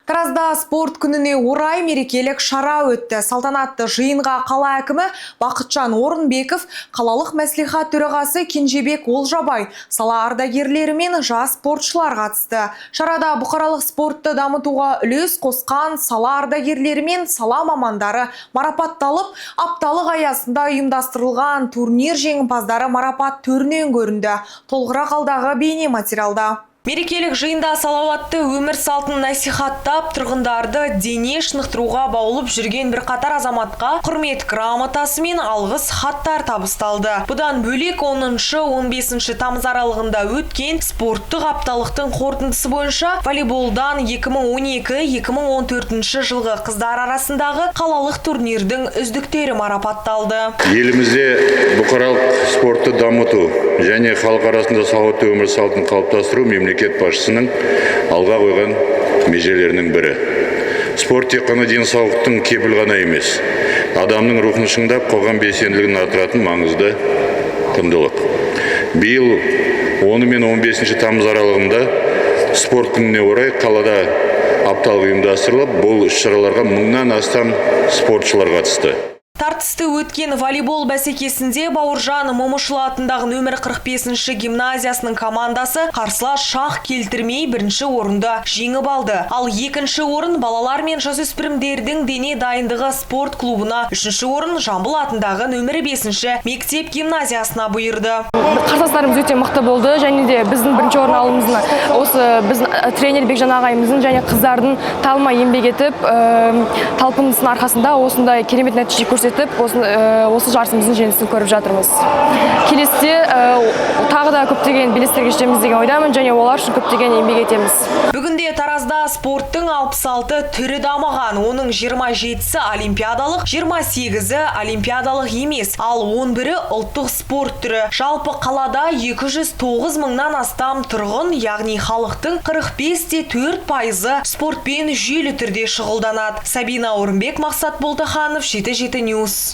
Таразда спорт күніне орай мерекелік шара өтті. Салтанатты жиынға қала әкімі Бақытжан Орынбеков, қалалық мәслихат төрағасы Кенжебек Олжабай, сала ардагерлері мен жас спортшылар қатысты. Шарада бұқаралық спортты дамытуға үлес қосқан сала ардагерлері мен сала мамандары марапатталып, апталық аясында ұйымдастырылған турнир жеңімпаздары марапат төрінен көрінді. Толығырақ алдағы бейне материалда. Мерекелік жиында салауатты өмір салтын насихаттап, тұрғындарды дене шынықтыруға баулып жүрген бір қатар азаматқа құрмет грамотасы мен алғыс хаттар табысталды. Бұдан бөлек 10-15 тамыз аралығында өткен спорттық апталықтың қорытындысы бойынша волейболдан 2012-2014 жылғы қыздар арасындағы қалалық турнирдің үздіктері марапатталды. Елімізде бұқаралық спортты дамыту және халық арасында салауатты өмір салтын қалыптастыру мемлекет басшысының алға қойған межелерінің бірі. Спорт тек қана денсаулықтың кепіл ғана емес, адамның рухын шыңдап, қоғам белсенділігін арттыратын маңызды құндылық. Биыл 10 мен 15 тамыз аралығында спорт күніне орай қалада апталық ұйымдастырылып, бұл іс-шараларға 1000-нан астам спортшылар қатысты. Тартысты өткен волейбол бәсекесінде Бауыржан Момышұлы атындағы нөмір 45-ші гимназиясының командасы қарсылас шақ келтірмей бірінші орынды жеңіп алды. Ал екінші орын балалар мен жасөспірімдердің дене дайындығы спорт клубына, үшінші орын Жамбыл атындағы нөмірі 5-ші мектеп гимназиясына бұйырды. Қарсыластарымыз өте мықты болды, және де біздің бірінші орын алуымызға осы біздің тренер Бекжан ағайымыздың және қыздардың талмай еңбек етіп, талпынысының арқасында осындай керемет нәтиже көрсетіп, осы жарысымыздың жеңісін көріп жатырмыз. Келесіде тағы да көптеген белестерге жетеміз деген ойдамын, және олар үшін көптеген еңбек етеміз. Бүгінде Таразда спорттың 66 түрі дамыған, оның 27-сі олимпиадалық, 28-і олимпиадалық емес, ал 11-і ұлттық спорт түрі. Жалпы қалада 209 мыңнан астам тұрғын, яғни халықтың 45-4% спортпен жүйелі түрде шұғылданады. Сабина Орынбек, Мақсат Болтаханов, 7-7 Ньюс.